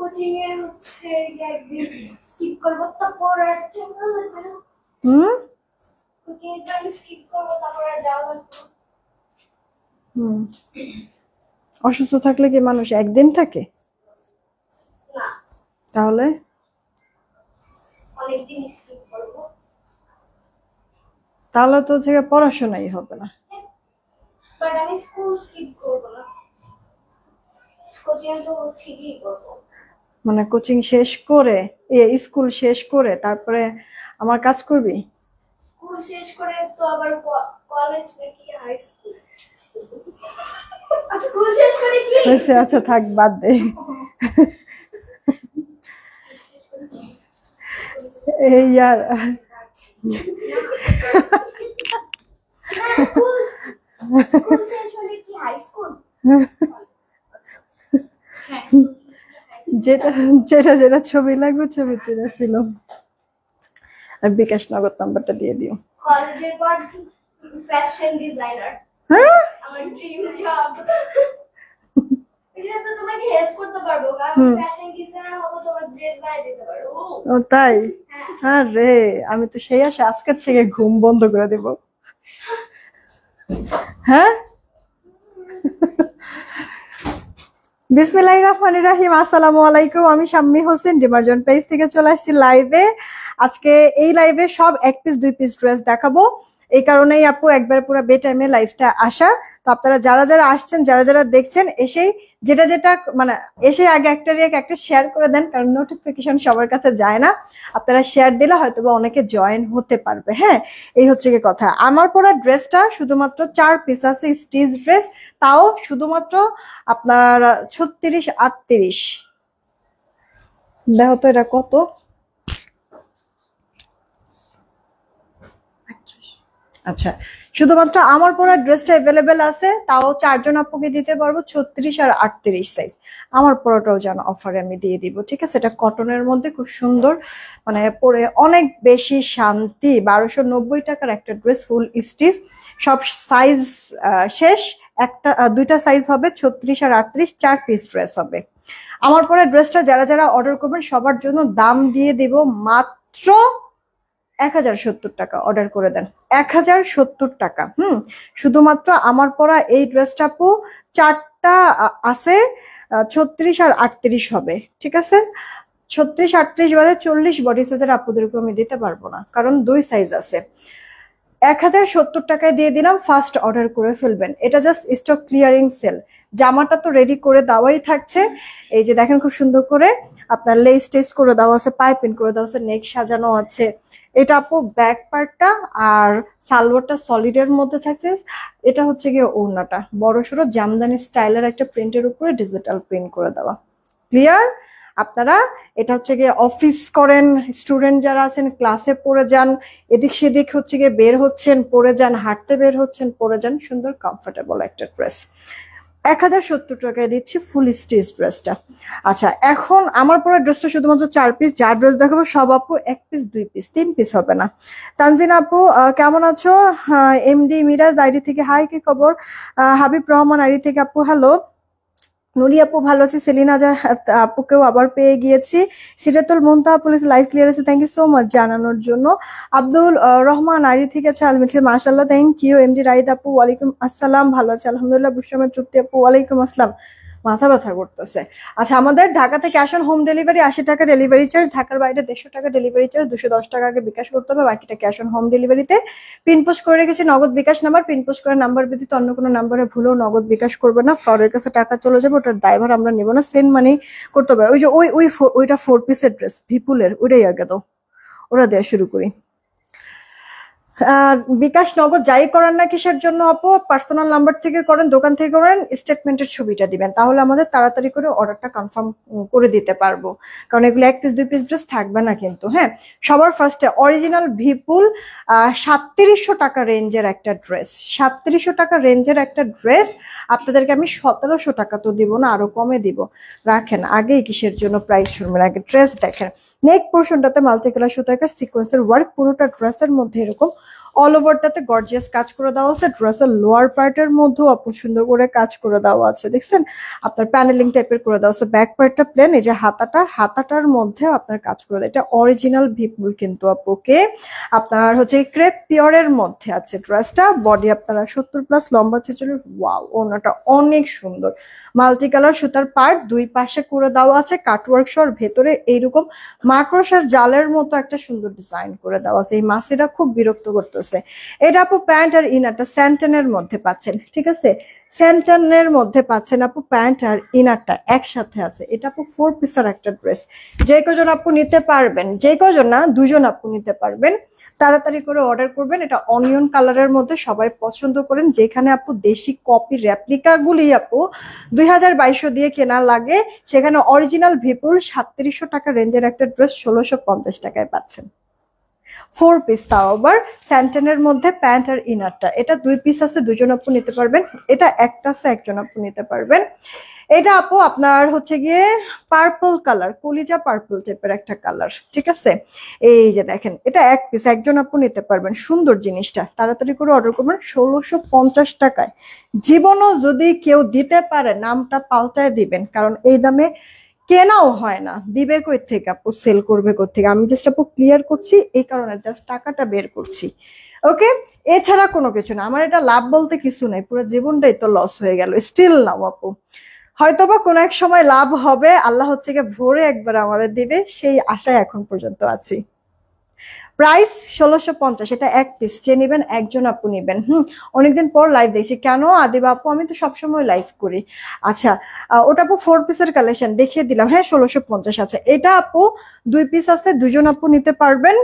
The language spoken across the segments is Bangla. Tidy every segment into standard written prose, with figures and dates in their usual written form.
কোচিং এ হচ্ছে একদিন স্কিপ করবো তারপর কোচিং এর টাইম স্কিপ করবো তারপর যাওয়া লাগবে। অসুস্থ থাকলে কি মানুষ একদিন থাকে? না, তাহলে অনেকদিন স্কিপ করবো। তাহলে তো হচ্ছে পড়াশোনাই হবে না। বাট আমি স্কুল স্কিপ করবো না, কোচিং তো ঠিকই করবো। মানে কোচিং শেষ করে স্কুল শেষ করে তারপরে আমার কাজ করবি? স্কুল শেষ করে তো আবার কলেজ নাকি হাই স্কুল? স্কুল শেষ করে কি হয়েছে? আচ্ছা থাক, বাদ দে। এই यार স্কুল শেষ হলে কি হাই স্কুল? যেটা যেটা যেটা ছবি লাগবে ছবি তুলে ফেলো, আর বিকাশ নগদ নাম্বারটা দিয়ে দিও। কলেজের পর ফ্যাশন ডিজাইনার আমার ড্রিম জব। এটা তো তোমাকে হেল্প করতে পারবো, আমি ফ্যাশন ডিজাইনার হবো, তোমার ড্রেস বানিয়ে দিতে পারবো। ও তাই? আরে আমি তো সেই আশা আজকের থেকে ঘুম বন্ধ করে দেব। হ্যাঁ, বিসমিল্লাহির রহমানির রহিম। আসসালামু আলাইকুম, আমি শাম্মী হোসেন ডিমার্জন পেজ থেকে চলে আসছি লাইভে। আজকে এই লাইভে সব 1 পিস 2 পিস ড্রেস দেখাবো, এই কারণেই আপু একবার পুরো বে টাইমে লাইভটা আসা। তো আপনারা যারা যারা আসছেন, যারা যারা দেখছেন, এসেই যেটা যেটা মানে এসে আগে একটা শেয়ার করে দেন, কারণ নোটিফিকেশন সবার কাছে যায় না। আপনারা শেয়ার দিলে হয়তো বা অনেকে জয়েন হতে পারবে। হ্যাঁ, এই হচ্ছে কি কথা। আমার পরা ড্রেসটা শুধুমাত্র 4 পিস আছে, স্টিচ ড্রেস, তাও শুধুমাত্র আপনার 36-38। দেখো তো এটা কত। আচ্ছা, শুধুমাত্র আমার পরা ড্রেসটা অ্যাভেলেবেল আছে, তাও 4 জন আপুকে দিতে পারবো 36 আর 38 সাইজ। আমার পরাটাও যেন অফারে আমি দিয়ে দিব, ঠিক আছে? এটা কটনের মধ্যে খুব সুন্দর, মানে পরে অনেক বেশি শান্তি। 1290 টাকার একটা ড্রেস, ফুল স্টিচ, সব সাইজ শেষ। দুইটা সাইজ হবে, 36 আর 38, 4 পিস ড্রেস হবে। আমার পরা ড্রেসটা যারা যারা অর্ডার করবেন সবার জন্য দাম দিয়ে দিব মাত্র 1070 টাকা। অর্ডার করে দেন 1070 টাকা। শুধুমাত্র আমার পরা এই ড্রেসটা আপু 4টা আছে, 36 আর 38 হবে, ঠিক আছে? 36-38 বাদে 40 বডি সাইজের আপুদেরকে আমি দিতে পারবো না, কারণ 2 সাইজ আছে। 1070 টাকায় দিয়ে দিলাম, ফার্স্ট অর্ডার করে ফেলবেন। এটা জাস্ট স্টক ক্লিয়ারিং সেল। জামাটা তো রেডি করে দেওয়াই থাকছে, এই যে দেখেন খুব সুন্দর করে আপনার লেস টেস করে দেওয়া আছে, পাইপিং করে দেওয়া আছে, নেক সাজানো আছে। এটা আপু ব্যাক পার্টটা, আর সালোয়ারটা সলিডের মধ্যে থাকছে। এটা হচ্ছে গিয়ে ওড়নাটা বড় সড়ো জামদানি স্টাইলের একটা প্রিন্টের উপরে ডিজিটাল প্রিন্ট করে দেওয়া। ক্লিয়ার? আপনারা এটা হচ্ছে গিয়ে অফিস করেন, স্টুডেন্ট যারা আছেন ক্লাসে পড়ে যান, এদিক সেদিক হচ্ছে গিয়ে বের হচ্ছেন পড়ে যান, হাঁটতে বের হচ্ছেন পড়ে যান, সুন্দর কমফোর্টেবল একটা ড্রেস। 1070 টাকায় দিচ্ছি ফুল স্টিচ ড্রেসটা। আচ্ছা, এখন আমার পরে ড্রেসটা শুধুমাত্র 4 পিস। যা ড্রেস দেখাবো সব আপু 1 পিস 2 পিস 3 পিস হবে না। তানজিন আপু কেমন আছো? এমডি মিরাজ আইডি থেকে হাই, কি খবর? হাবিব রহমান আইডি থেকে আপু হ্যালো। নুরি আপু ভালো আছে, সেলিনা আপুকেও আবার পেয়ে গিয়েছি। সিরাতুল মুনতাহা পুলিশ লাইভ ক্লিয়ার আছে, থ্যাংক ইউ সো মাচ জানানোর জন্য। আব্দুল রহমান আইডি থেকে আছে আলমিথি, মাশাআল্লাহ, থ্যাংক ইউ। এমডি রাইদ আপু ওয়ালাইকুম আসসালাম, ভালো আছে আলহামদুলিল্লাহ। বুশরামের তৃপ্তি আপু ওয়ালাইকুম আসসালাম, মাথা ব্যথা করতেছে। আচ্ছা, আমাদের ঢাকা থেকে আসুন হোম ডেলিভারি, 80 টাকা ডেলিভারি চার্জ। ঢাকার বাইরে 150 টাকা ডেলিভারি চার্জ, 210 টাকা আগে বিকাশ করতে হবে, বাকিটা ক্যাশ অন হোম ডেলিভারিতে। পিন পোস্ট করে রেখেছি নগদ বিকাশ নাম্বার, পিন পোস্ট করার নাম্বার ব্যতীত অন্য কোনো নাম্বারে ভুলেও নগদ বিকাশ করবে না, ফ্রডের কাছে টাকা চলে যাবে, ওটার দায়ভার আমরা নেব না। সেন্ড মানি করতে হবে। ওই যে ওইটা 4 পিসের ড্রেস ভিপুলের, ওইটাই আগে দাও, ওরা দেওয়া শুরু করি। বিকাশ নগদ যাই করেন না কিসের জন্য আপু, পার্সোনাল নাম্বার থেকে করেন, দোকান থেকে করেন, স্টেটমেন্টের ছবিটা দিবেন, তাহলে আমাদের তাড়াতাড়ি করে অর্ডারটা কনফার্ম করে দিতে পারবো, কারণ এগুলো 1 পিস 2 পিস ড্রেস থাকবে না কিন্তু। হ্যাঁ, সবার ফার্স্টে অরিজিনাল ভিপুল 3700 টাকা রেঞ্জের একটা ড্রেস, 3700 টাকা রেঞ্জের একটা ড্রেস আপনাদেরকে আমি 1700 টাকা তো দিব না, আরো কমে দিব। রাখেন আগেই কিসের জন্য প্রাইস শুনবেন, আগে ড্রেস দেখেন। নেক পোর্শনটাতে মাল্টি কালার সুতার কাজ সিকোয়েন্সের ওয়ার্ক, পুরোটা ড্রেসের মধ্যে এরকম অল ওভারটাতে গর্জিয়াস কাজ করে দেওয়া আছে। ড্রেসের লোয়ার পার্টের মধ্যেও আপু সুন্দর করে কাজ করে দেওয়া আছে, দেখছেন আপনার প্যানেলিং টাইপের করে দেওয়া আছে। ব্যাক পার্টটা প্লেন, এই যে হাতাটার মধ্যে আপনার কাজ করে দেয়। এটা অরিজিনাল ভিপুল কিন্তু আপুকে আপনার হচ্ছে ক্রেপ পিওরের মধ্যে আছে ড্রেসটা। বডি আপনারা 70+, লম্বা 46। ওয়াও, ওনাটা অনেক সুন্দর, মাল্টি কালার সুতার পার্ট দুই পাশে করে দেওয়া আছে কাটওয়ার্ক সহ। ভেতরে এইরকম মাকড়সার জালের মতো একটা সুন্দর ডিজাইন করে দেওয়া আছে। এই মাসিরা খুব বিরক্ত করতেছে। এটা আপু প্যান্ট আর ইনারটা স্যান্টেনের মধ্যে পাচ্ছেন, ঠিক আছে স্যান্টেনের মধ্যে পাচ্ছেন আপু। প্যান্ট আর ইনারটা একসাথে আছে। এটা আপু 4 পিসের একটা ড্রেস। যে কজন আপু নিতে পারবেন, যে কজন না 2জন আপু নিতে পারবেন, তাড়াতাড়ি করে অর্ডার করবেন। এটা অনিয়ন কালারের মধ্যে সবাই পছন্দ করেন, যেখানে আপু দেশি কপি রেপ্লিকা গুলি আপু 2200 দিয়ে কেনা লাগে, সেখানে অরিজিনাল ভিপুল 3700 টাকা রেঞ্জের একটা ড্রেস 1650 টাকায় পাচ্ছেন। 4 পিস, তাও আবার স্যান্টেনের মধ্যে প্যান্ট আর ইনারটা। এটা 2 পিস আছে, 2জন আপু নিতে পারবেন। এটা একটা আছে, 1জন আপু নিতে পারবেন। এটা আপু আপনার হচ্ছে গিয়ে পার্পল কালার, কলিজা পার্পল টাইপের একটা কালার, ঠিক আছে। এই যে দেখেন, এটা 1 পিস, 1জন আপু নিতে পারবেন। সুন্দর জিনিসটা, তাড়াতাড়ি করে অর্ডার করবেন 1650 টাকায়। জীবনও যদি কেউ দিতে পারে নামটা পাল্টায় দিবেন, কারণ এই দামে কেনাও হয় না। দিবে কই থেকে আপু, সেল করবে কই থেকে? আমি জাস্ট আপু ক্লিয়ার করছি, এই কারণে জাস্ট টাকাটা বের করছি, ওকে। এছাড়া কোনো কিছু না। আমার এটা লাভ বলতে কিছু নাই, পুরো জীবনটাই তো লস হয়ে গেল। স্টিল নাও আপু, হয়তোবা কোনো এক সময় লাভ হবে, আল্লাহ হচ্ছে গিয়ে ভোরে একবার আমাদের দিবে, সেই আশায় এখন পর্যন্ত আছি। প্রাইস 1650। এটা 1 পিস, যে নিবেন 1জন আপু নিবেন। অনেকদিন পর লাইভ দেখছি। কেন আদিবা আপু? আমি তো সবসময় লাইভ করি। আচ্ছা, ওটা আপু 4 পিসের কালেকশন দেখিয়ে দিলাম। হ্যাঁ 1650 আছে। এটা আপু 2 পিস আছে, 2জন আপু নিতে পারবেন।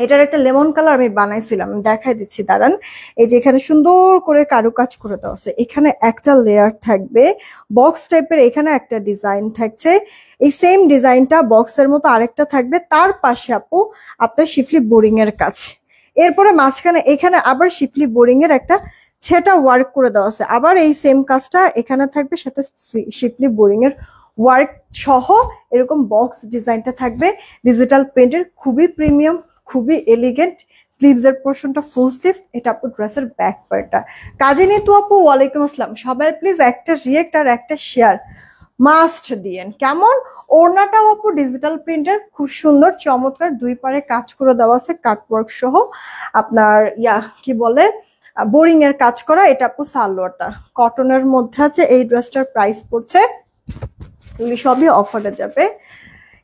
এটার একটা লেমন কালার আমি বানাইছিলাম, দেখাই দিচ্ছি দাঁড়ান। এই যে এখানে সুন্দর করে কারুকাজ করে দেওয়া আছে। এখানে একটা লেয়ার থাকবে বক্স টাইপের, এখানে একটা ডিজাইন থাকছে। এই সেম ডিজাইনটা বক্সের মতো আরেকটা থাকবে, তার পাশে আপু আপনার শিফলি বোরিং এর কাজ। এরপরে মাঝখানে এখানে আবার শিফলি বোরিং এর একটা ছেটা ওয়ার্ক করে দেওয়া আছে। আবার এই সেম কাজটা এখানে থাকবে, সাথে শিফলি বোরিং এর ওয়ার্ক সহ এরকম বক্স ডিজাইনটা থাকবে ডিজিটাল প্রিন্টের, খুবই প্রিমিয়াম, খুবই এলিগেন্ট। স্লিভস এর পোর্শনটা ফুল স্লিভ। এটা আপু ড্রেসের ব্যাক পার্টটা। কাজে নিতু আপু ওয়ালাইকুম আসসালাম। সবাই প্লিজ একটা রিয়েক্ট আর একটা শেয়ার মাস্ট দিয়েন। কেমন ওড়নাটাও আপু ডিজিটাল প্রিন্টের, খুব সুন্দর চমৎকার, দুই পারে কাজ করে দেওয়া আছে কাটওয়ার্ক সহ। আপনার কি বলে বোরিং এর কাজ করা। এটা আপু সালোয়ারটা কটনের মধ্যে আছে। এই ড্রেসটার প্রাইস পড়ছে, সবই অফারে যাবে।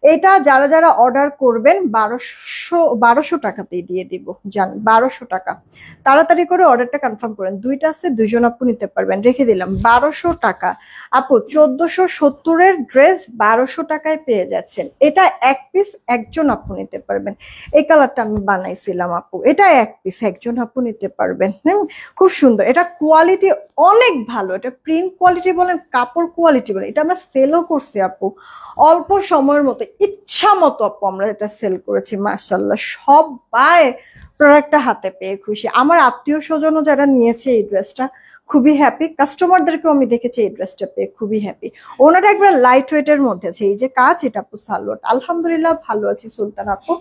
এটা যারা যারা অর্ডার করবেন 1200 টাকাতেই দিয়ে দিব, জান 1200 টাকা। তাড়াতাড়ি করে অর্ডারটা কনফার্ম করেন। 2টা আছে, 2জন আপু নিতে পারবেন, রেখে দিলাম 1200 টাকা। আপু 1470 এর ড্রেস 1200 টাকায় পেয়ে যাচ্ছেন। এটা 1 পিস, 1জন আপু নিতে পারবেন। এই কালারটা আমি বানাইছিলাম আপু, এটা 1 পিস, 1জন আপু নিতে পারবেন। খুব সুন্দর, এটা কোয়ালিটি অনেক ভালো। এটা প্রিন্ট কোয়ালিটি বলেন, কাপড় কোয়ালিটি বলেন, এটা আমরা সেলও করছি আপু অল্প সময়ের মতো, ইচ্ছা মতো আপু আমরা এটা সেল করেছি। মাশাআল্লাহ, সবাই প্রোডাক্টটা হাতে পেয়ে খুশি। আমার আত্মীয় স্বজনও যারা নিয়েছে এই ড্রেসটা খুবই হ্যাপি। কাস্টমারদেরকেও আমি দেখেছি এই ড্রেসটা পেয়ে খুবই হ্যাপি। ওনাটা একবার লাইট ওয়েটের মধ্যে আছে। এই যে কাজ, এটা আপু সালোয়ার। আলহামদুলিল্লাহ ভালো আছি সুলতান আপু।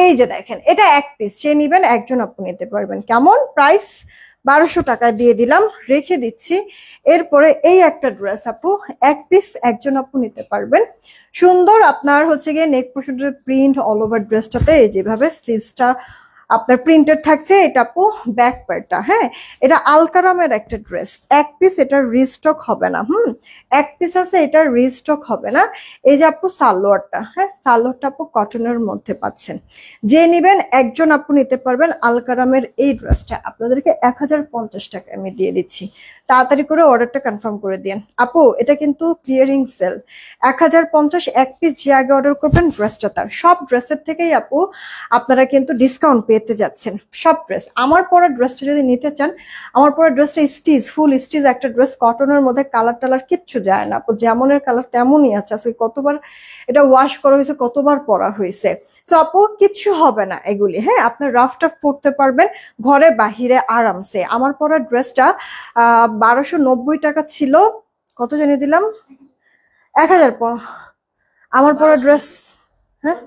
এই যে দেখেন, এটা 1 পিস, যে নিবেন 1জন আপু নিতে পারবেন। কেমন প্রাইস? 1200 টাকা দিয়ে দিলাম, রেখে দিচ্ছি। এরপরে এই একটা ড্রেস আপু 1 পিস, 1জন আপু নিতে পারবেন। সুন্দর আপনার হচ্ছে গিয়ে নেক পোর্শনের প্রিন্ট অল ওভার ড্রেসটাতে যেভাবে স্লিভসটা আপনার প্রিন্টেড থাকছে। এটা আপু ব্যাক পার্টটা। হ্যাঁ, এটা আলকারামের একটা ড্রেস, 1 পিস, এটা রিস্টক হবে না। 1 পিস আছে, এটা রিস্টক হবে না। এই যে আপু সালোয়ারটা, হ্যাঁ সালোয়ারটা আপু কটনের মধ্যে পাচ্ছেন। যে নিবেন 1জন আপু নিতে পারবেন। আলকারামের এই ড্রেসটা আপনাদেরকে 1050 টাকা আমি দিয়ে দিচ্ছি। তাড়াতাড়ি করে অর্ডারটা কনফার্ম করে দিন আপু। এটা কিন্তু ক্লিয়ারিং সেল, 1050 1 পিস। যে আগে অর্ডার করবেন ড্রেসটা তার। সব ড্রেসের থেকেই আপু আপনারা কিন্তু ডিসকাউন্ট পেতে যাচ্ছেন। সব ড্রেস, আমার পরা ড্রেসটা যদি নিতে চান, আমার পরা ড্রেসটা স্টিচ, ফুল স্টিচ একটা ড্রেস, কটনের মধ্যে কালার টালার কিচ্ছু যায় না আপু, যেমনের কালার তেমনই আছে। আজকে কতবার এটা ওয়াশ করা হয়েছে, কতবার পরা হয়েছে। সো আপু কিচ্ছু হবে না এগুলি। হ্যাঁ, আপনার রাফ টাফ পরতে পারবেন ঘরে বাহিরে আরামসে। আমার পরা ড্রেসটা 1290 টাকা ছিল, কত জানিয়ে দিলাম 1000। আমার পরা ড্রেস, হ্যাঁ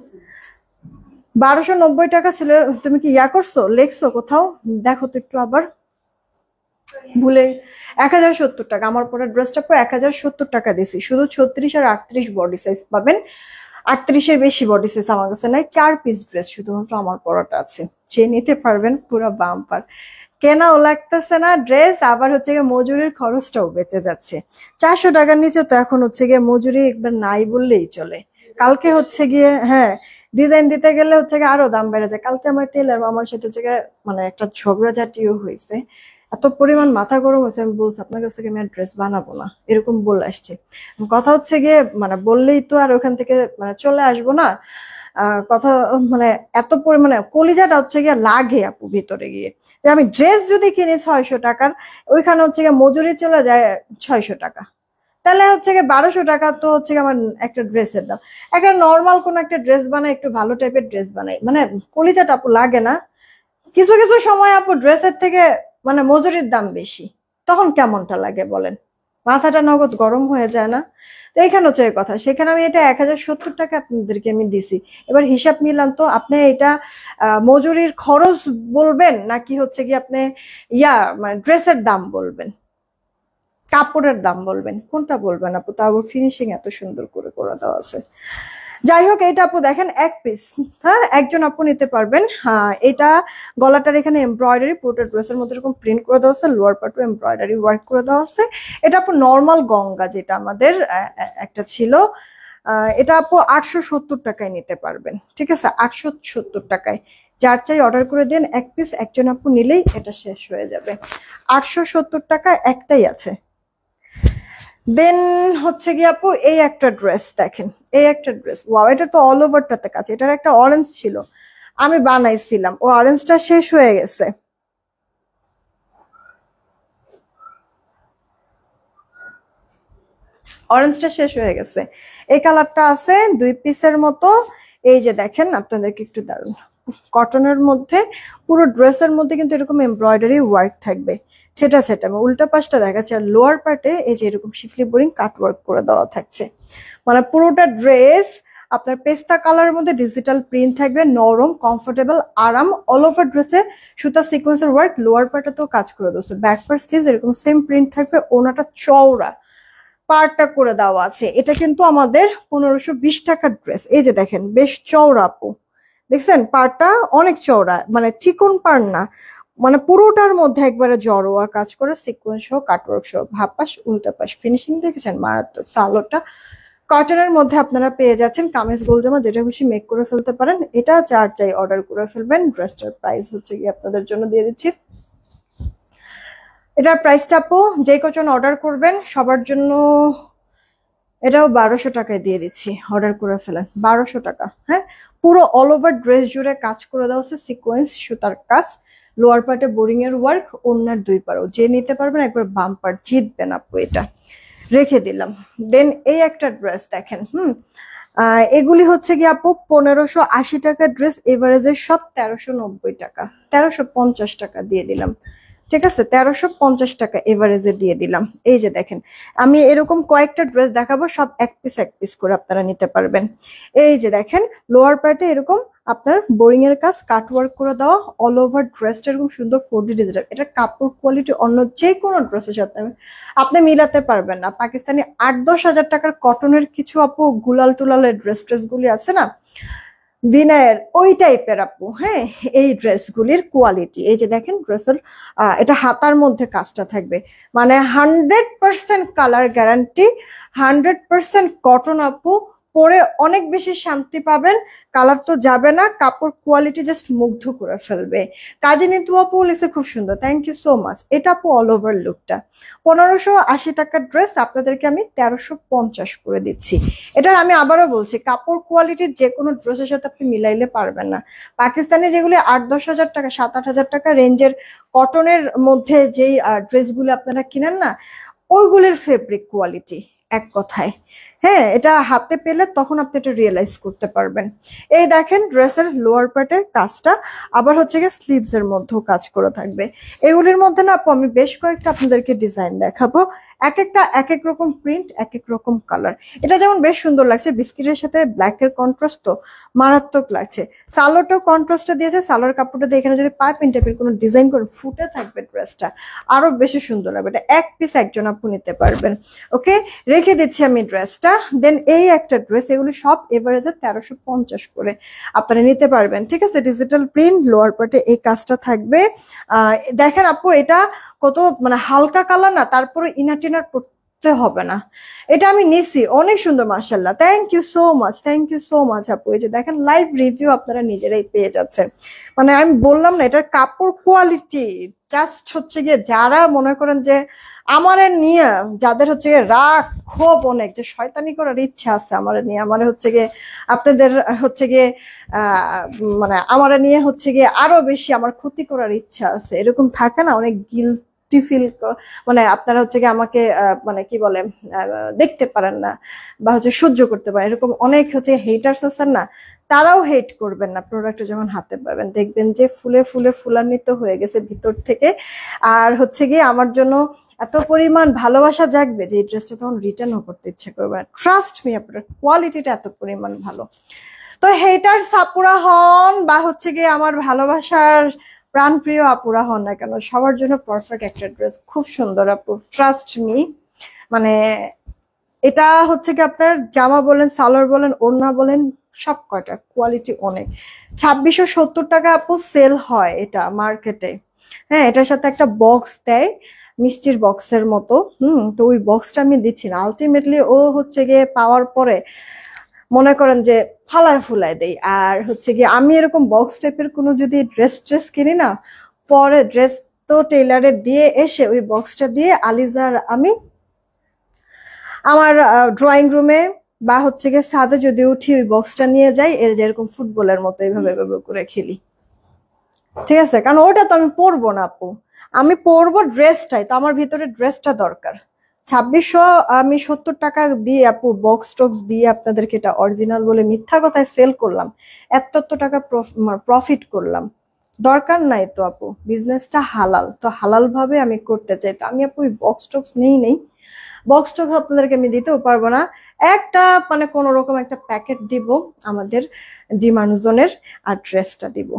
1290 টাকা ছিল। তুমি কি ইয়া করছো, লেখছো কোথাও? দেখো তো একটু আবার, ভুলে 1070 টাকা। আমার পরে ড্রেসটা পরে 1070 টাকা দিছি। শুধু 36 আর 38 বডি সাইজ পাবেন। 38-এর বেশি বডি সাইজ আমার কাছে নাই। 4 পিস ড্রেস শুধুমাত্র আমার পরাটা আছে, যে নিতে পারবেন পুরো বাম্পার। কেনাও লাগতেছে না ড্রেস, আবার হচ্ছে গিয়ে মজুরির খরচটাও বেঁচে যাচ্ছে। 400 টাকার নিচে তো এখন হচ্ছে গিয়ে মজুরি একবার নাই বললেই চলে। কালকে হচ্ছে গিয়ে হ্যাঁ ডিজাইন দিতে গেলে হচ্ছে গিয়ে আরো দাম বেড়ে যায়। কালকে আমার টেলার আমার সাথে হচ্ছে গিয়ে মানে একটা ঝগড়াঝাটিও হয়েছে, এত পরিমাণ মাথা গরম হয়েছে। আমি বলছি আপনার কাছ থেকে আমি আর ড্রেস বানাবো না, এরকম বলে আসছে। কথা হচ্ছে গিয়ে মানে বললেই তো আর ওখান থেকে মানে চলে আসবো না। কথা মানে এত পরিমাণে কলিজাটা হচ্ছে গিয়ে লাগে আপু ভিতরে গিয়ে, যে আমি ড্রেস যদি কিনি 600 টাকার, ওইখানে হচ্ছে গিয়ে মজুরি চলে যায় 600 টাকা। তাহলে হচ্ছে গিয়ে 1200 টাকা তো হচ্ছে গিয়ে আমার একটা ড্রেসের দাম। একটা নর্মাল কোন একটা ড্রেস বানাই, একটু ভালো টাইপের ড্রেস বানাই, মানে কলিজাটা আপু লাগে না? কিছু কিছু সময় আপু ড্রেসের থেকে মানে মজুরির দাম বেশি, তখন কেমনটা লাগে বলেন? মাথাটা নগদ গরম হয়ে যায় না? তো এখানে হচ্ছে এই কথা। সেখানে আমি এটা 1070 টাকা আপনাদেরকে আমি দিছি। এবার হিসাব মিলান তো, আপনি এটা মজুরির খরচ বলবেন নাকি হচ্ছে কি আপনি ইয়া মানে ড্রেসের দাম বলবেন, কাপড়ের দাম বলবেন, কোনটা বলবেন আপু? তাও ফিনিশিং এত সুন্দর করে করে দেওয়া আছে। যাই হোক, এটা আপু দেখেন এক পিস, হ্যাঁ একজন আপু নিতে পারবেন। হ্যাঁ এটা গলাটার এখানে এমব্রয়ডারি, পুরোটা ড্রেসের মধ্যে এরকম প্রিন্ট করে দেওয়া আছে, লোয়ার পার্টও এমব্রয়ডারি ওয়ার্ক করে দেওয়া আছে। এটা আপু নর্মাল গঙ্গা যেটা আমাদের একটা ছিল, এটা আপু 870 টাকায় নিতে পারবেন। ঠিক আছে, 870 টাকায়। যার চাই অর্ডার করে দেন এক পিস, একজন আপু নিলেই এটা শেষ হয়ে যাবে। 870 টাকা একটাই আছে। দেন হচ্ছে গিয়ে আপু এই একটা ড্রেস দেখেন, এই একটা ড্রেস, ওয়াও এটা তো অল ওভারটাতে কাজ। এটার একটা অরেঞ্জ ছিল, আমি বানাইছিলাম, ও অরেঞ্জটা শেষ হয়ে গেছে। অরেঞ্জটা শেষ হয়ে গেছে, এই কালারটা আছে 2 পিসের মতো। এই যে দেখেন, আপনাদেরকে একটু দারুন কটনের মধ্যে, পুরো ড্রেসের মধ্যে কিন্তু এরকম এমব্রয়ডারি ওয়ার্ক থাকবে। সেটা সেটা আমি উল্টা পাশটা দেখাচ্ছি। আর লোয়ার পার্টে এই যে এরকম শিফলি বোরিং কাট ওয়ার্ক করে দেওয়া থাকছে। মানে পুরোটা ড্রেস আপনার পেস্তা কালারের মধ্যে ডিজিটাল প্রিন্ট থাকবে, নরম কমফোর্টেবল আরাম। অল ওভার ড্রেসে সুতা সিকোয়েন্সের ওয়ার্ক, লোয়ার পার্টেতেও কাজ করে দিচ্ছে। ব্যাক পার্ট স্লিভস এরকম সেম প্রিন্ট থাকবে, ওনাটা চওড়া পার্টটা করে দেওয়া আছে। এটা কিন্তু আমাদের 1520 টাকার ড্রেস। এই যে দেখেন বেশ চওড়া আপু, দেখছেন পাড়টা অনেক চওড়া, মানে চিকন পাড় না, মানে পুরোটার মধ্যে একবারে জড়োয়া কাজ করে, সিকোয়েন্স সহ কাটওয়ার্ক সহ। ভাব পাশ উল্টা পাশ ফিনিশিং দেখেছেন মারাত্মক। সালোয়ারটা কটনের মধ্যে আপনারা পেয়ে যাচ্ছেন, কামিজ গোলজামা যেটা খুশি মেক করে ফেলতে পারেন। এটা যার চাই অর্ডার করে ফেলবেন। ড্রেসটার প্রাইস হচ্ছে কি আপনাদের জন্য দিয়ে দিচ্ছি, এটার প্রাইসটা আপু যে কজন অর্ডার করবেন সবার জন্য এটাও 1200 টাকায় দিয়ে দিচ্ছি। অর্ডার করে ফেলেন 1200 টাকা। হ্যাঁ পুরো অল ওভার ড্রেস জুড়ে কাজ করে দেওয়া হচ্ছে, সিকোয়েন্স সুতার কাজ, লোয়ার পার্টে বোরিং এর ওয়ার্ক, ওনার 2 পারও। যে নিতে পারবেন একবার বাম্পার জিতবেন আপু, এটা রেখে দিলাম। দেন এই একটা ড্রেস দেখেন, এগুলি হচ্ছে কি আপু 1580 টাকার ড্রেস, এভারেজে সব 1390 টাকা, 1350 টাকা দিয়ে দিলাম। ঠিক আছে, 1350 টাকা এভারেজে দিয়ে দিলাম। এই যে দেখেন, আমি এরকম কয়েকটা ড্রেস দেখাবো, সব এক পিস করে আপনারা নিতে পারবেন। এই যে দেখেন লোয়ার পার্টে এরকম আপনার বোরিং এর কাজ, কাট ওয়ার্ক করে দেওয়া, অল ওভার ড্রেসটা এরকম সুন্দর 4D ডিজিটাল। এটা কাপড় কোয়ালিটি অন্য যে কোনো ড্রেসের সাথে আপনি মিলাতে পারবেন না। পাকিস্তানি 8-10 হাজার টাকার কটনের কিছু আপু গুলাল টুলালের ড্রেস গুলি আছে না, বিনায়ের ওই টাইপের আপু। হ্যাঁ এই ড্রেসগুলির কোয়ালিটি এই যে দেখেন, ড্রেসের এটা হাতার মধ্যে কাজটা থাকবে, মানে 100% কালার গ্যারান্টি, 100% কটন আপু। পরে অনেক বেশি শান্তি পাবেন, কালার তো যাবে না, কাপড় কোয়ালিটি জাস্ট মুগ্ধ করে ফেলবে। কাজী নিতু আপু লিখছে খুব সুন্দর, থ্যাংক ইউ সো মাচ। এটা আপু অল ওভার লুকটা 1580 টাকার ড্রেস আপনাদেরকে আমি 1350 করে দিচ্ছি। এটার আমি আবারও বলছি, কাপড় কোয়ালিটির যে কোনো ড্রেসের সাথে আপনি মিলাইলে পারবেন না। পাকিস্তানি যেগুলি 8-10 হাজার টাকা, 7-8 হাজার টাকা রেঞ্জের কটনের মধ্যে যেই ড্রেসগুলো আপনারা কিনেন না, ওইগুলির ফেব্রিক কোয়ালিটি এক কথায়। হ্যাঁ, এটা হাতে পেলে তখন আপনি এটা রিয়েলাইজ করতে পারবেন। এই দেখেন ড্রেসের লোয়ার পার্টে কাজটা, আবার হচ্ছে গিয়ে স্লিভস এর মধ্যেও কাজ করে থাকবে। এগুলির মধ্যে না আপু আমি বেশ কয়েকটা আপনাদেরকে ডিজাইন দেখাবো, এক একটা এক এক রকম প্রিন্ট, এক এক রকম কালার। এটা যেমন বেশ সুন্দর লাগছে, বিস্কিটের সাথে ব্ল্যাক এর কন্ট্রাস্ট তো মারাত্মক লাগছে। সালোয়ারটাও কন্ট্রাস্টটা দিয়েছে, সালোয়ার কাপড়টা দিয়ে এখানে যদি পাইপিং টাইপের কোনো ডিজাইন করে ফুটে থাকবে ড্রেসটা আরো বেশি সুন্দর লাগবে। এটা এক পিস একজন আপু নিতে পারবেন। ওকে, রেখে দিচ্ছি আমি ড্রেসটা। দেন এই একটা ড্রেস, এগুলি সব এভারেজে 1350 করে আপনারা নিতে পারবেন। ঠিক আছে, ডিজিটাল প্রিন্ট, লোয়ার পার্টে এই কাজটা থাকবে। দেখেন আপু এটা কত মানে হালকা কালার না, তারপরে ইনার টিনার পড়তে হবে না। এটা আমি নিছি, অনেক সুন্দর মাশাআল্লাহ। Thank you so much, thank you so much আপু। এই যে দেখেন লাইভ রিভিউ আপনারা নিজেরাই পেয়ে যাচ্ছেন। মানে আমি বললাম না, এটার কাপড় কোয়ালিটি জাস্ট হচ্ছে গিয়ে যারা মনে করেন যে আমারে নিয়ে, যাদের হচ্ছে গিয়ে রাগ ক্ষোভ অনেক, যে শয়তানি করার ইচ্ছা আছে আমারে নিয়ে, আমারে হচ্ছে গিয়ে আপনাদের হচ্ছে গিয়ে মানে আমারে নিয়ে হচ্ছে গিয়ে আরো বেশি আমার ক্ষতি করার ইচ্ছা আছে, এরকম থাকে না অনেক গিল্টি ফিল, মানে আপনারা হচ্ছে গিয়ে আমাকে মানে কি বলে দেখতে পারেন না বা হচ্ছে সহ্য করতে পারেন, এরকম অনেক হচ্ছে হেটার্স আছেন না, তারাও হেট করবেন না। প্রোডাক্টটা যখন হাতে পাবেন দেখবেন যে ফুলে ফুলে ফুলান্বিত হয়ে গেছে ভিতর থেকে, আর হচ্ছে গিয়ে আমার জন্য এত পরিমাণ ভালোবাসা জাগবে যে এই ড্রেসটা তখন রিটার্নও করতে ইচ্ছা করবে। ট্রাস্ট মি, আপনার কোয়ালিটিটা এত পরিমাণ ভালো। তো হেটার্স আপুরা হন বা হচ্ছে গিয়ে আমার ভালোবাসার প্রাণপ্রিয় আপুরা হন না কেন, সবার জন্য পারফেক্ট একটা ড্রেস, খুব সুন্দর আপু, ট্রাস্ট মি। মানে এটা হচ্ছে কি আপনার জামা বলেন, সালোয়ার বলেন, ওড়না বলেন, সব কয়টা কোয়ালিটি অনেক। 2670 টাকা আপু সেল হয় এটা মার্কেটে। হ্যাঁ, এটার সাথে একটা বক্স দেয়, মিষ্টির বক্সের মতো। তো ওই বক্সটা আমি দিচ্ছি না, আলটিমেটলি ও হচ্ছে গিয়ে পাওয়ার পরে মনে করেন যে ফালায় ফুলায় দেই। আর হচ্ছে গিয়ে আমি এরকম বক্স টাইপের কোনো যদি ড্রেস কিনি না, পরে ড্রেস তো টেইলারে দিয়ে এসে ওই বক্সটা দিয়ে আলিজার আমি আমার ড্রয়িং রুমে বা হচ্ছে গিয়ে ছাদে যদি উঠি ওই বক্সটা নিয়ে যাই, এর যেরকম ফুটবলের মতো এইভাবে এভাবে করে খেলি। ঠিক আছে, কারণ ওটা তো আমি পরবো না আপু, আমি পরবো ড্রেসটাই, তো আমার ভিতরে ড্রেসটা দরকার। 2670 টাকা দিয়ে আপু বক্স টক্স দিয়ে আপনাদেরকে এটা অরিজিনাল বলে মিথ্যা কথায় সেল করলাম, এত টাকা প্রফিট করলাম, দরকার নাই তো আপু। বিজনেসটা হালাল, তো হালাল ভাবে আমি করতে চাই, তো আমি আপু ওই বক্স টক্স নেই বক্স টক্স আপনাদেরকে আমি দিতেও পারবো না। একটা মানে কোন রকম একটা প্যাকেট দিব আমাদের ডিমান্ডজনের, আর ড্রেসটা দিব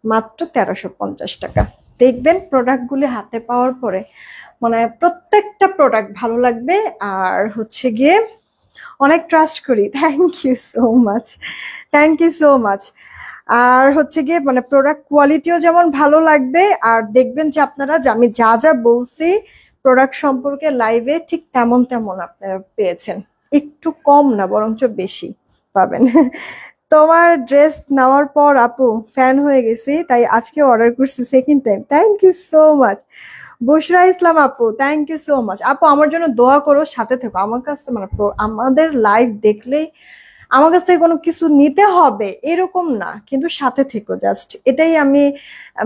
মাত্র 1350 টাকা। দেখবেন প্রোডাক্টগুলি হাতে পাওয়ার পরে মানে প্রত্যেকটা প্রোডাক্ট ভালো লাগবে, আর হচ্ছে গিয়ে অনেক ট্রাস্ট করি। Thank you so much, thank you so much. আর হচ্ছে গিয়ে মানে প্রোডাক্ট কোয়ালিটিও যেমন ভালো লাগবে, আর দেখবেন যে আপনারা আমি যা যা বলছি প্রোডাক্ট সম্পর্কে লাইভে ঠিক তেমন আপনারা পেয়েছেন, একটু কম না বরঞ্চ বেশি পাবেন। তোমার ড্রেস নেওয়ার পর আপু ফ্যান হয়ে গেছি, তাই আজকে অর্ডার করছি second time. Thank you so much Bushra Islam আপু, থ্যাংক ইউ সো মাচ আপু। আমার জন্য দোয়া করো, সাথে থেকো আমার কাছে, মানে আমাদের লাইভ দেখলেই আমার কাছ থেকে কোনো কিছু নিতে হবে এরকম না, কিন্তু সাথে থেকো জাস্ট, এটাই আমি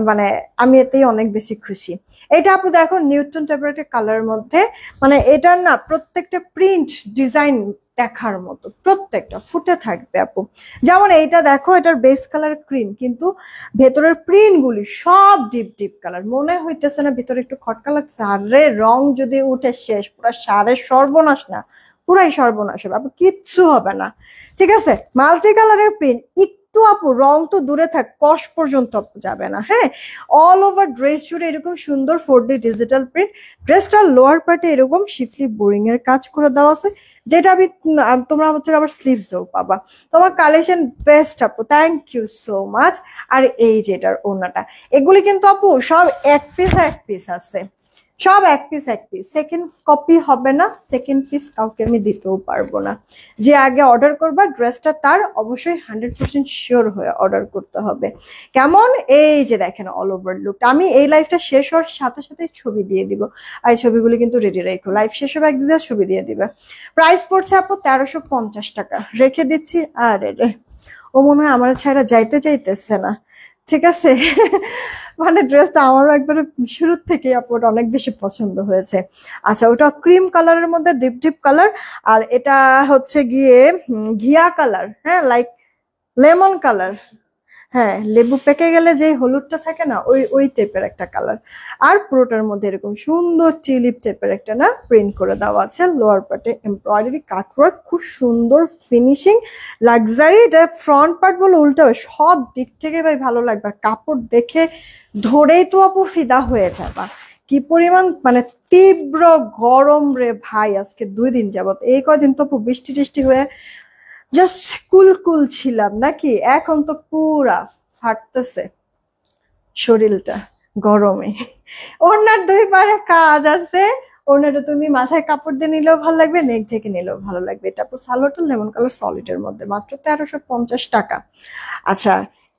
মানে আমি এতেই অনেক বেশি খুশি। এটা আপু দেখো নিউট্রন টাইপের একটা কালারের মধ্যে, মানে এটার না প্রত্যেকটা প্রিন্ট ডিজাইন দেখার মতো, প্রত্যেকটা ফুটে থাকবে আপু। যেমন এইটা দেখো, এটার বেস কালার ক্রিম, কিন্তু ভেতরের প্রিন্ট গুলি সব ডিপ ডিপ কালার, মনে হইতেছে না ভিতরে একটু খটকা লাগছে। আরে রং যদি উঠে শেষ, পুরো সারে সর্বনাশ না, পুরাই সর্বনাশ হবে আপু, কিচ্ছু হবে না। ঠিক আছে, মাল্টি কালারের প্রিন্ট, একটু আপু রং তো দূরে থাক, কষ পর্যন্ত যাবে না। হ্যাঁ, অল ওভার ড্রেস জুড়ে এরকম সুন্দর 4D ডিজিটাল প্রিন্ট। ড্রেসটার লোয়ার পার্টে এরকম শিফলি বোরিং এর কাজ করে দেওয়া আছে, যেটা আমি তোমরা হচ্ছে আবার স্লিভসও পাবা। তোমার কালেকশন বেস্ট আপু, থ্যাংক ইউ সো মাচ। আর এই যেটার ওড়নাটা, এগুলি কিন্তু আপু সব এক পিস আছে, সব এক পিস। সেকেন্ড কপি হবে না, সেকেন্ড পিস কাউকে আমি দিতেও পারবো না। যে আগে অর্ডার করবা ড্রেসটা তার অবশ্যই 100% শিওর হয়ে অর্ডার করতে হবে। কেমন, এই যে দেখেন অল ওভার লুক। আমি এই লাইফটা শেষ হওয়ার সাথে সাথে ছবি দিয়ে দিব, আর এই ছবিগুলি কিন্তু রেডি রেখো, লাইফ শেষ হবে একদিন ছবি দিয়ে দিবে। প্রাইস পড়ছে আপু 1350 টাকা, রেখে দিচ্ছি। আরে রে, ও মনে হয় আমার ছাড়া যাইতে চাইতেছে না। ঠিক আছে, মানে ড্রেসটা আমারও একবারে শুরুর থেকে আপুর অনেক বেশি পছন্দ হয়েছে। আচ্ছা, ওটা ক্রিম কালারের মধ্যে ডিপ ডিপ কালার, আর এটা হচ্ছে গিয়ে ঘিয়া কালার, হ্যাঁ, লাইক লেমন কালার। হ্যাঁ, লেবু পেকে গেলে যে হলুদটা থাকে না, ওই ওই টাইপের একটা কালার। আর পুরোটার মধ্যে এরকম সুন্দর টিউলিপ টাইপের একটা না প্রিন্ট করে দেওয়া আছে। লোয়ার পার্টে এমব্রয়ডারি কাটওয়ার্ক, খুব সুন্দর ফিনিশিং, লাক্সারি। এটা ফ্রন্ট পার্ট বলে উল্টো সব দিক থেকে ভাই ভালো লাগবে। কাপড় দেখে ধরেই তো আপু ফিদা হয়ে যাবা। কি পরিমাণ মানে তীব্র গরম রে ভাই, আজকে 2 দিন যাবত। এই কদিন তো আপু বৃষ্টি টিষ্টি হয়ে জাস্ট কুল কুল ছিলাম নাকি, এখন তো পুরা ফাটতেছে শরীরটা গরমে। ওনার 2 পারে কাজ আছে, ওনাটা তুমি মাথায় কাপড় দিয়ে নিলেও ভালো লাগবে, নেক ঢেকে নিলেও ভালো লাগবে। এটা আপু সালোয়ারটা লেমন কালার সলিডের মধ্যে মাত্র 1350 টাকা। আচ্ছা,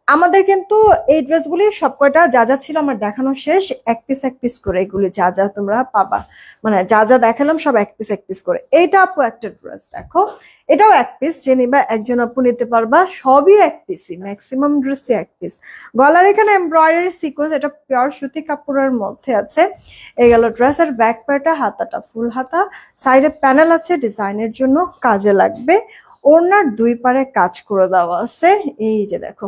আমাদের কিন্তু এই ড্রেসগুলি সব কয়টা যা যা ছিল আমার দেখানো শেষ। এক পিস করে এগুলি যা যা তোমরা পাবা, মানে যা যা দেখালাম সব এক পিস করে। এইটা আপু একটা ড্রেস দেখো, এটাও এক পিস, যে নিবা একজন আপু নিতে পারবা। সবই এক পিসই, ম্যাক্সিমাম ড্রেসই এক পিস। গলার এখানে এমব্রয়ডারি সিকোয়েন্স, এটা পিওর সুতি কাপড়ের মধ্যে আছে। এই গেল ড্রেসের ব্যাক পার্টটা, হাতাটা ফুল হাতা, সাইডে প্যানেল আছে ডিজাইনের জন্য, কাজে লাগবে। ওড়নার 2 পারে কাজ করে দেওয়া আছে, এই যে দেখো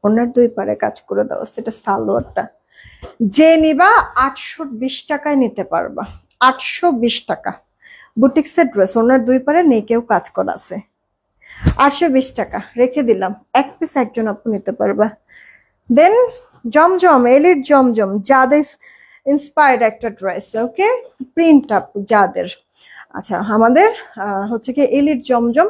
ওড়নার 2 পারে কাজ করে দেওয়া আছে। এটা সালোয়ারটা, যে নিবা 820 টাকায় নিতে পারবা, 820 টাকা। বুটিক্সের ড্রেস, ওনার 2 পারে নেকেও কাজ করা আছে, 820 টাকা রেখে দিলাম। এক পিস একজন আপু নিতে পারবা। দেন জমজম, এলিট জমজম, যাদের ইন্সপায়ার্ড একটা ড্রেস, ওকে, প্রিন্ট আপু যাদের। আচ্ছা, আমাদের হচ্ছে কি elite Zamzam,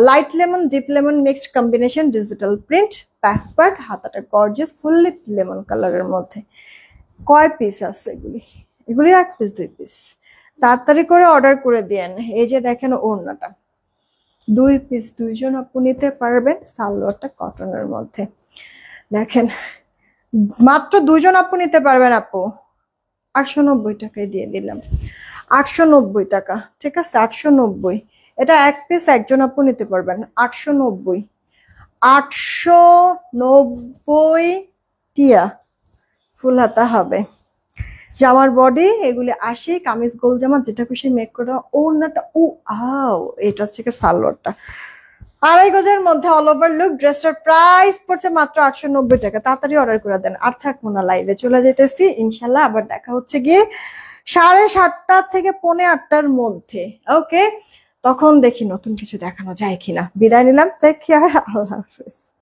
light lemon deep lemon mixed combination, digital print, back part, হাতাটা গর্জিয়াস ফুললি লেমন কালারের মধ্যে। কয় পিস আছে এগুলি? এগুলি 1 পিস 2 পিস, তাড়াতাড়ি করে অর্ডার করে দিয়েন। এই যে দেখেন ওড়নাটা 2 পিস, 2জন আপু নিতে পারবেন। সালোয়ারটা কটনের মধ্যে দেখেন, মাত্র 2জন আপু নিতে পারবেন আপু। 890 টাকায় দিয়ে দিলাম, 890 টাকা, ঠিক আছে, 890। এটা এক পিস একজন আপু নিতে পারবেন, 890, 890 টিয়া। ফুল হাতা হবে, জামার বডি এগুলি 80, কামিজ গোল জামা যেটা খুশি মেক করা। ওড়নাটা ও আও, এটা হচ্ছে সালোয়ারটা 2.5 গজের মধ্যে অল ওভার লুক। ড্রেসটার প্রাইস পড়ছে মাত্র 890 টাকা। তাড়াতাড়ি অর্ডার করে দেন, আর থাকবো না, লাইভে চলে যেতেছি ইনশাল্লাহ। আবার দেখা হচ্ছে গিয়ে 7:30 থেকে 7:45-র মধ্যে, ওকে। তখন দেখি নতুন কিছু দেখানো যায় কিনা। বিদায় নিলাম, টেক কেয়ার, আল্লাহ হাফেজ।